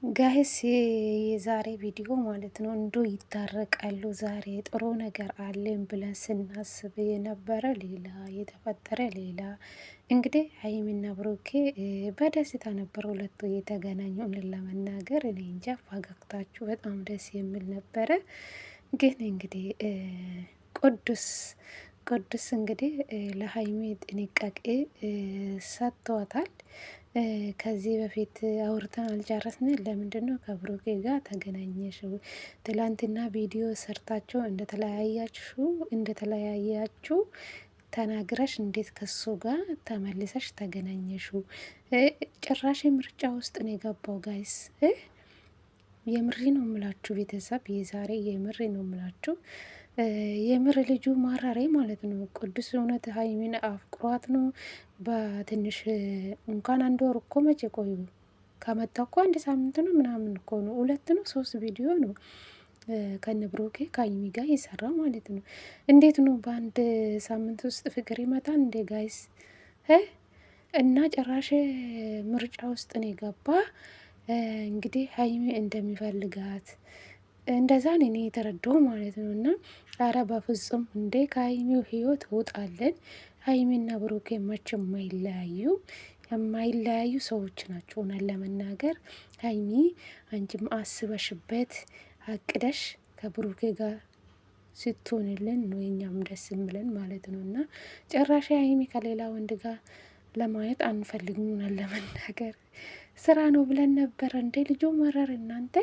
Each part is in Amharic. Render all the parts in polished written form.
ጋይስ የዛሬ ቪዲዮ ማለት ነው እንዶ ይታረቃሉ ዛሬ ጥሩ ነገር አለን ብለን ስናስብ የነበረ ሌላ የተፈጠረ ሌላ። እንግዲህ ሀይሚና ብሩኬ በደስታ ነበር ሁለቱ የተገናኙ። እውነት ለመናገር እኔ እንጃ ፈገግታችሁ በጣም ደስ የሚል ነበረ። ግን እንግዲህ ቅዱስ እንግዲህ ለሀይሚ ጥንቃቄ ሰጥቷታል። ከዚህ በፊት አውርተን አልጨረስን። ለምንድነው ከብሩኬ ጋር ተገናኘሽው? ትላንትና ቪዲዮ ሰርታችሁ እንደተለያያችሁ ተናግረሽ እንዴት ከሱ ጋር ተመልሰሽ ተገናኘሹ? ጭራሽ ምርጫ ውስጥ ነው የገባው ጋይስ። የምሬ ነው የምላችሁ ቤተሰብ፣ የዛሬ የምሬ ነው የምላችሁ። የምር ልጁ ማራሬ ማለት ነው። ቅዱስ እውነት ሀይሚን አፍቅሯት ነው። በትንሽ እንኳን አንድ ወር እኮ መቼ ቆዩ? ከመጣ እኮ አንድ ሳምንት ነው ምናምን እኮ ነው። 2 ነው 3 ቪዲዮ ነው ከነ ብሩኬ ከሀይሚ ጋር የሰራ ማለት ነው። እንዴት ነው በአንድ ሳምንት ውስጥ ፍቅር ይመጣል እንዴ ጋይስ? እና ጭራሽ ምርጫ ውስጥ ነው የገባ። እንግዲህ ሀይሚ እንደሚፈልጋት እንደዛ ነው እኔ የተረዳው ማለት ነው። እና አረ በፍጹም እንዴ ከሀይሚው ህይወት ውጣለን። ሀይሚና ብሩኬ መቼም የማይለያዩ ሰዎች ናቸው። ሆነን ለመናገር ሀይሚ አንቺም አስበሽበት አቅደሽ ከብሩኬ ጋር ስትሆንልን ነው የኛም ደስ ምለን ማለት ነው። እና ጭራሽ ሀይሚ ከሌላ ወንድ ጋር ለማየት አንፈልግም። ሆነን ለመናገር ስራ ነው ብለን ነበረ እንዴ ልጁ መረር። እናንተ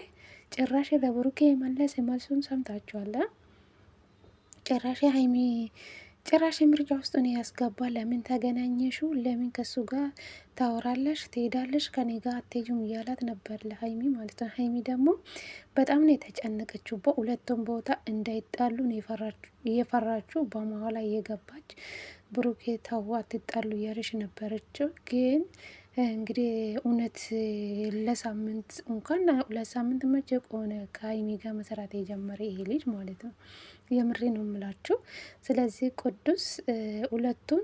ጭራሽ ለብሩኬ የመለስ መልሱን ሰምታችኋል። ጭራሽ ምርጫ ውስጥ ነው ያስገባ። ለምን ተገናኘሹ? ለምን ከሱ ጋር ታወራለሽ? ትሄዳለሽ? ከኔ ጋር አትሄጂም እያላት ነበር ለሀይሚ ማለት ነው። ሀይሚ ደግሞ በጣም ነው የተጨነቀችው። በሁለቱም ቦታ እንዳይጣሉ ነው እየፈራችሁ በመሀል እየገባች ብሩኬ ተው አትጣሉ እያለች ነበረችው። ግን እንግዲህ እውነት ለሳምንት እንኳን 2 ሳምንት መቼ ቆነ ከሀይሚ ጋር መስራት የጀመረ ይሄ ልጅ ማለት ነው። የምሬ ነው የምላችሁ። ስለዚህ ቅዱስ ሁለቱን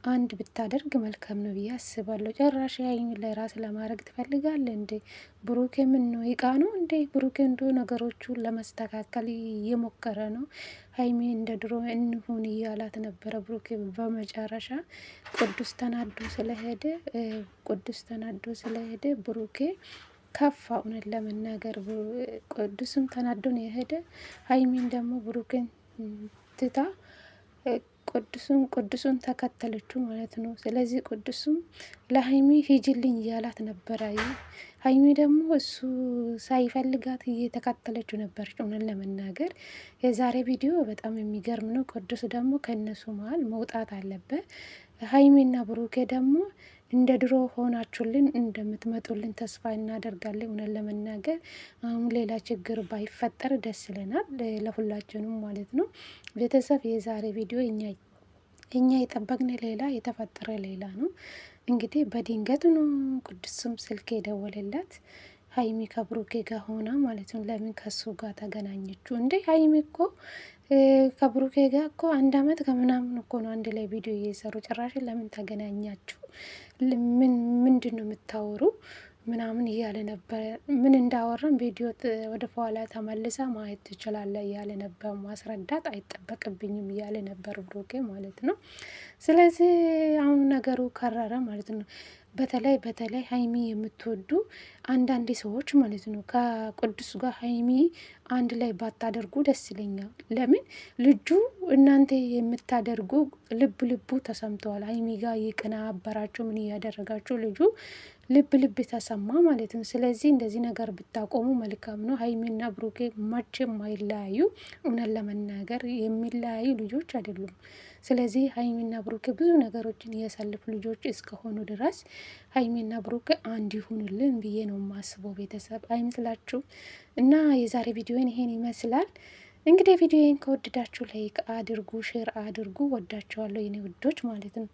አንድ ብታደርግ መልካም ነው ብዬ አስባለሁ። ጭራሽ ሀይሚ ላይ ራስ ለማድረግ ትፈልጋለህ እንዴ? ብሩኬ ምን ነው ይቃ ነው እንዴ? ብሩኬ እንዶ ነገሮቹን ለመስተካከል እየሞከረ ነው። ሀይሚ እንደ ድሮ እንሁን እያላት ነበረ ብሩኬ። በመጨረሻ ቅዱስ ተናዶ ስለሄደ ብሩኬ ከፋ። እውነት ለመናገር ቅዱስም ተናዶ ነው የሄደ። ሀይሚን ደግሞ ብሩኬን ትታ ቅዱሱን ተከተለችው ማለት ነው። ስለዚህ ቅዱስም ለሀይሚ ሂጅልኝ እያላት ነበረ። ሀይሚ ደግሞ እሱ ሳይፈልጋት እየተከተለችው ነበረች። እውነት ለመናገር የዛሬ ቪዲዮ በጣም የሚገርም ነው። ቅዱስ ደግሞ ከእነሱ መሀል መውጣት አለበት። ሀይሚና ብሩኬ ደግሞ እንደ ድሮ ሆናችሁልን እንደምትመጡልን ተስፋ እናደርጋለን። እውነት ለመናገር አሁን ሌላ ችግር ባይፈጠር ደስ ይለናል፣ ለሁላችንም ማለት ነው። ቤተሰብ የዛሬ ቪዲዮ እኛ የጠበቅን ሌላ የተፈጠረ ሌላ ነው። እንግዲህ በድንገት ነው ቅዱስም ስልክ የደወለላት ሀይሚ ከብሩኬ ጋር ሆና ማለት ነው። ለምን ከሱ ጋር ተገናኘችው እንዴ? ሀይሚ እኮ ከብሩኬ ጋር እኮ 1 አመት ከምናምን እኮ ነው አንድ ላይ ቪዲዮ እየሰሩ። ጭራሽ ለምን ተገናኛችሁ? ምንድን ነው የምታወሩ ምናምን እያለ ነበር። ምን እንዳወራን ቪዲዮ ወደ ኋላ ተመልሳ ማየት ትችላለ እያለ ነበር። ማስረዳት አይጠበቅብኝም እያለ ነበር ብሩኬ ማለት ነው። ስለዚህ አሁን ነገሩ ከረረ ማለት ነው። በተለይ ሀይሚ የምትወዱ አንዳንድ ሰዎች ማለት ነው ከቅዱስ ጋር ሀይሚ አንድ ላይ ባታደርጉ ደስ ይለኛል። ለምን ልጁ እናንተ የምታደርጉ ልቡ ተሰምተዋል። ሀይሚ ጋር የቀናበራችሁ ምን እያደረጋችሁ ልጁ ልብ ተሰማ ማለት ነው። ስለዚህ እንደዚህ ነገር ብታቆሙ መልካም ነው። ሀይሚና ብሩኬ መቼም አይለያዩ። እውነት ለመናገር የሚለያዩ ልጆች አይደሉም። ስለዚህ ሀይሚና ብሩኬ ብዙ ነገሮችን እያሳለፉ ልጆች እስከሆኑ ድረስ ሀይሚና ብሩኬ አንድ ይሁኑልን ብዬ ነው የማስበው። ቤተሰብ አይመስላችሁ? እና የዛሬ ቪዲዮን ይሄን ይመስላል። እንግዲህ ቪዲዮን ከወደዳችሁ ላይክ አድርጉ፣ ሼር አድርጉ። ወዳችኋለሁ የኔ ውዶች ማለት ነው።